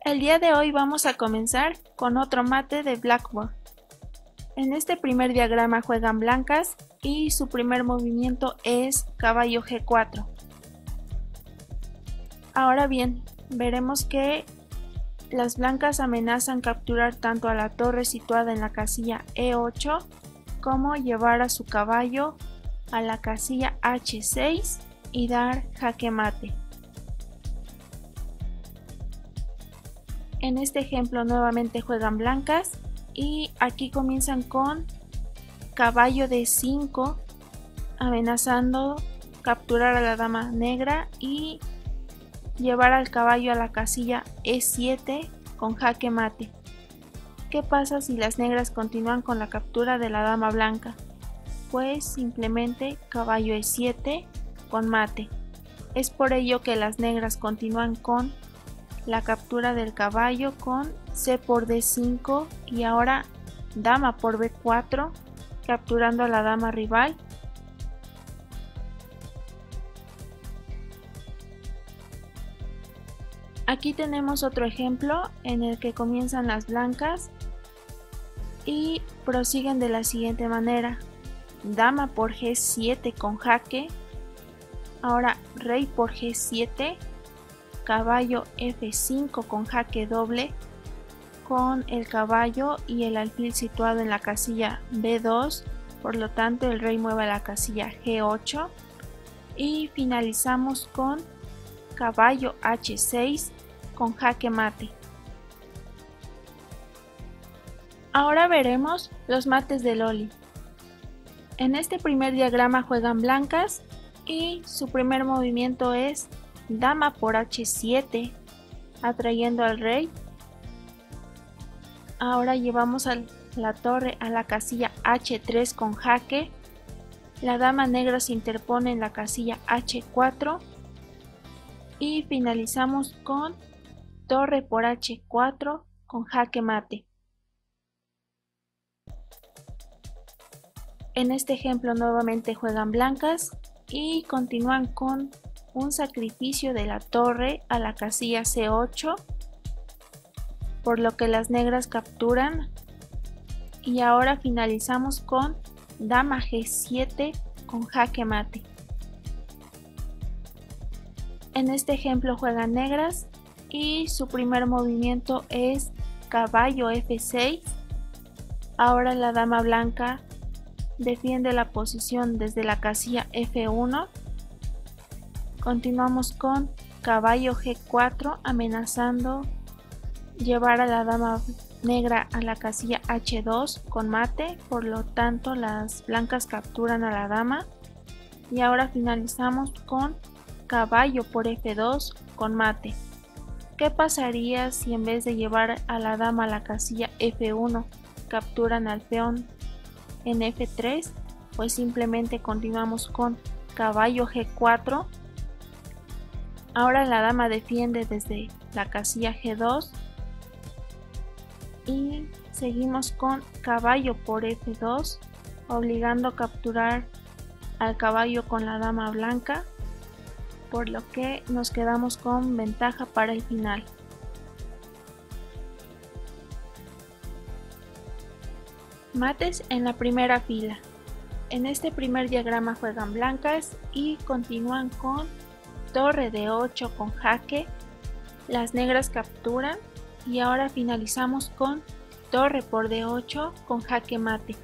El día de hoy vamos a comenzar con otro mate de Blackboard. En este primer diagrama juegan blancas y su primer movimiento es caballo G4. Ahora bien, veremos que las blancas amenazan capturar tanto a la torre situada en la casilla E8 como llevar a su caballo a la casilla H6 y dar jaque mate. En este ejemplo nuevamente juegan blancas y aquí comienzan con caballo D5 amenazando capturar a la dama negra y llevar al caballo a la casilla E7 con jaque mate. ¿Qué pasa si las negras continúan con la captura de la dama blanca? Pues simplemente caballo E7 con mate. Es por ello que las negras continúan con la captura del caballo con C por D5 y ahora dama por B4 capturando a la dama rival. Aquí tenemos otro ejemplo en el que comienzan las blancas y prosiguen de la siguiente manera: dama por G7 con jaque, ahora rey por G7, caballo F5 con jaque doble, con el caballo y el alfil situado en la casilla B2, por lo tanto el rey mueve a la casilla G8 y finalizamos con caballo H6 con jaque mate. Ahora veremos los mates de Loli. En este primer diagrama juegan blancas y su primer movimiento es dama por H7 atrayendo al rey. Ahora llevamos a la torre a la casilla H3 con jaque. La dama negra se interpone en la casilla H4 y finalizamos con torre por H4 con jaque mate. En este ejemplo nuevamente juegan blancas y continúan con un sacrificio de la torre a la casilla C8, por lo que las negras capturan, y ahora finalizamos con dama G7 con jaque mate. En este ejemplo juegan negras y su primer movimiento es caballo F6. Ahora la dama blanca defiende la posición desde la casilla F1. Continuamos con caballo G4 amenazando llevar a la dama negra a la casilla H2 con mate, por lo tanto las blancas capturan a la dama. Y ahora finalizamos con caballo por F2 con mate. ¿Qué pasaría si en vez de llevar a la dama a la casilla F1 capturan al peón en F3? Pues simplemente continuamos con caballo G4. Ahora la dama defiende desde la casilla G2 y seguimos con caballo por F2 obligando a capturar al caballo con la dama blanca, por lo que nos quedamos con ventaja para el final. Mates en la primera fila. En este primer diagrama juegan blancas y continúan con torre de 8 con jaque. Las negras capturan y ahora finalizamos con torre por D8 con jaque mate.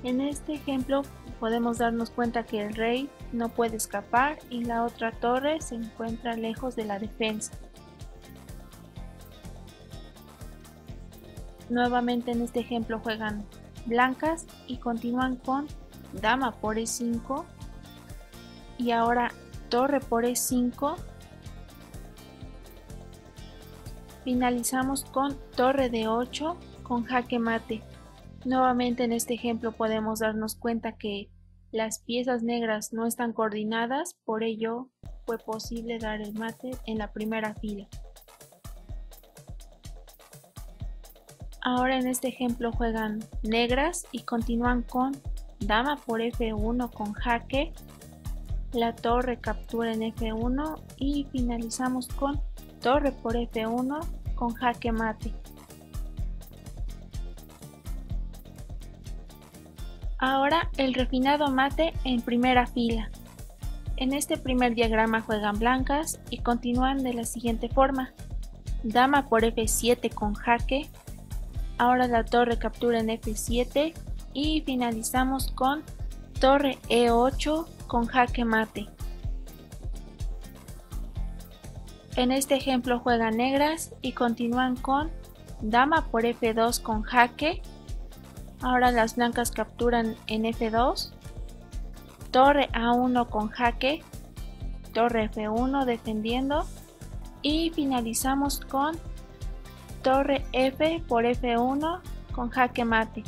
En este ejemplo podemos darnos cuenta que el rey no puede escapar y la otra torre se encuentra lejos de la defensa. Nuevamente en este ejemplo juegan blancas y continúan con dama por E5 y ahora torre por E5. Finalizamos con torre de 8 con jaque mate. Nuevamente en este ejemplo podemos darnos cuenta que las piezas negras no están coordinadas, por ello fue posible dar el mate en la primera fila. Ahora en este ejemplo juegan negras y continúan con dama por F1 con jaque. La torre captura en F1 y finalizamos con torre por F1 con jaque mate. Ahora el refinado mate en primera fila. En este primer diagrama juegan blancas y continúan de la siguiente forma. Dama por F7 con jaque. Ahora la torre captura en F7 y finalizamos con torre E8 con jaque mate. En este ejemplo juegan negras y continúan con dama por F2 con jaque. Ahora las blancas capturan en F2, torre A1 con jaque, torre F1 defendiendo y finalizamos con torre F por F1 con jaque mate.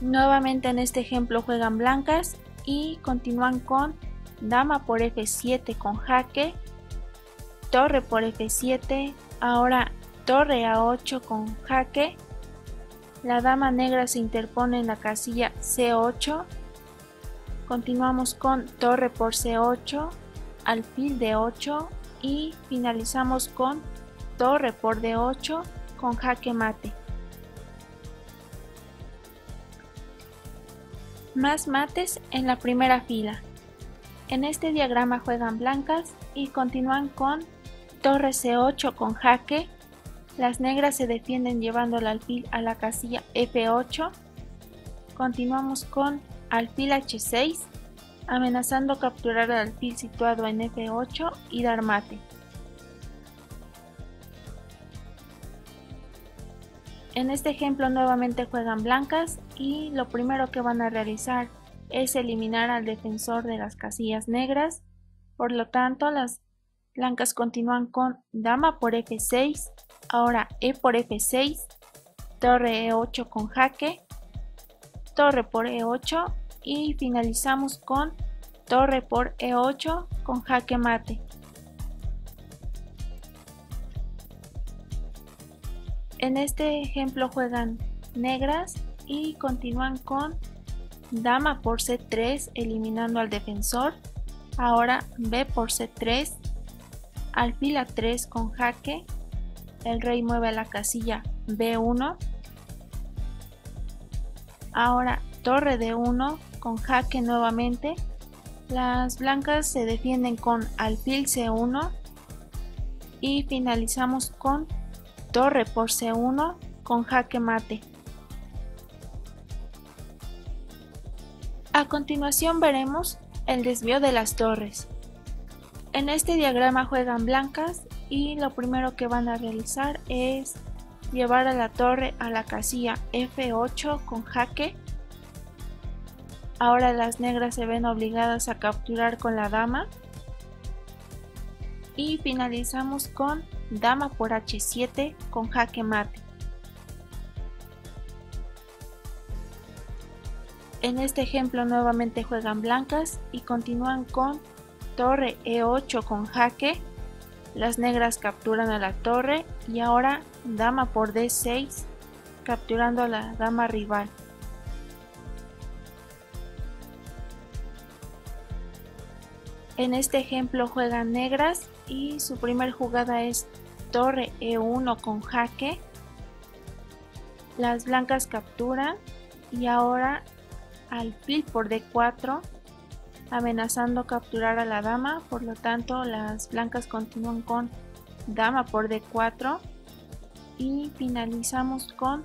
Nuevamente en este ejemplo juegan blancas y continúan con dama por F7 con jaque, torre por F7, ahora torre A8 con jaque, la dama negra se interpone en la casilla C8, continuamos con torre por C8, alfil D8 y finalizamos con torre por D8 con jaque mate. Más mates en la primera fila. En este diagrama juegan blancas y continúan con torre C8 con jaque. Las negras se defienden llevando el alfil a la casilla F8. Continuamos con alfil H6, amenazando capturar el alfil situado en F8 y dar mate. En este ejemplo nuevamente juegan blancas y lo primero que van a realizar es eliminar al defensor de las casillas negras. Por lo tanto, las blancas continúan con dama por F6, ahora E por F6, torre E8 con jaque, torre por E8 y finalizamos con torre por E8 con jaque mate. En este ejemplo juegan negras y continúan con dama por C3 eliminando al defensor, ahora B por C3, alfil A3 con jaque, el rey mueve a la casilla B1, ahora torre D1 con jaque nuevamente, las blancas se defienden con alfil C1 y finalizamos con torre por C1 con jaque mate. A continuación veremos el desvío de las torres. En este diagrama juegan blancas y lo primero que van a realizar es llevar a la torre a la casilla F8 con jaque. Ahora las negras se ven obligadas a capturar con la dama. Y finalizamos con dama por H7 con jaque mate. En este ejemplo nuevamente juegan blancas y continúan con torre E8 con jaque. Las negras capturan a la torre y ahora dama por D6 capturando a la dama rival. En este ejemplo juegan negras y su primer jugada es torre E1 con jaque. Las blancas capturan y ahora alfil por D4 amenazando capturar a la dama, por lo tanto las blancas continúan con dama por D4 y finalizamos con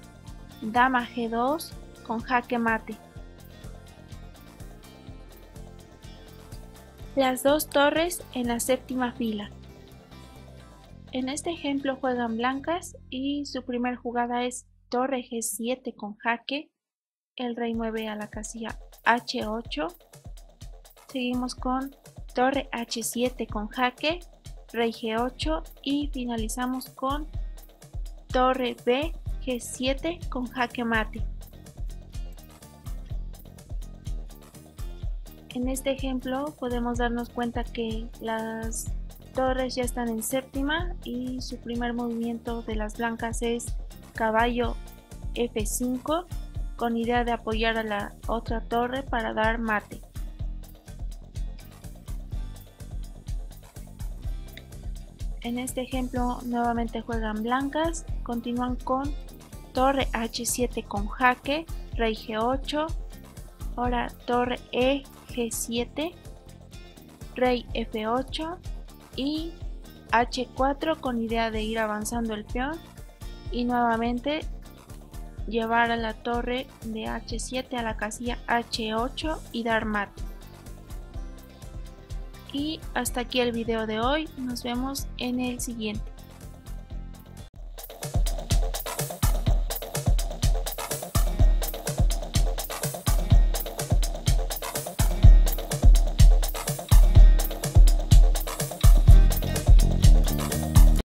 dama G2 con jaque mate. Las dos torres en la séptima fila. En este ejemplo juegan blancas y su primer jugada es torre G7 con jaque. El rey mueve a la casilla H8. Seguimos con torre H7 con jaque, rey G8 y finalizamos con torre B G7 con jaque mate. En este ejemplo podemos darnos cuenta que las torres ya están en séptima y su primer movimiento de las blancas es caballo F5 con idea de apoyar a la otra torre para dar mate. En este ejemplo nuevamente juegan blancas, continúan con torre H7 con jaque, rey G8, ahora torre E G7, rey F8 y H4 con idea de ir avanzando el peón y nuevamente llevar a la torre de H7 a la casilla H8 y dar mate. Y hasta aquí el video de hoy, nos vemos en el siguiente.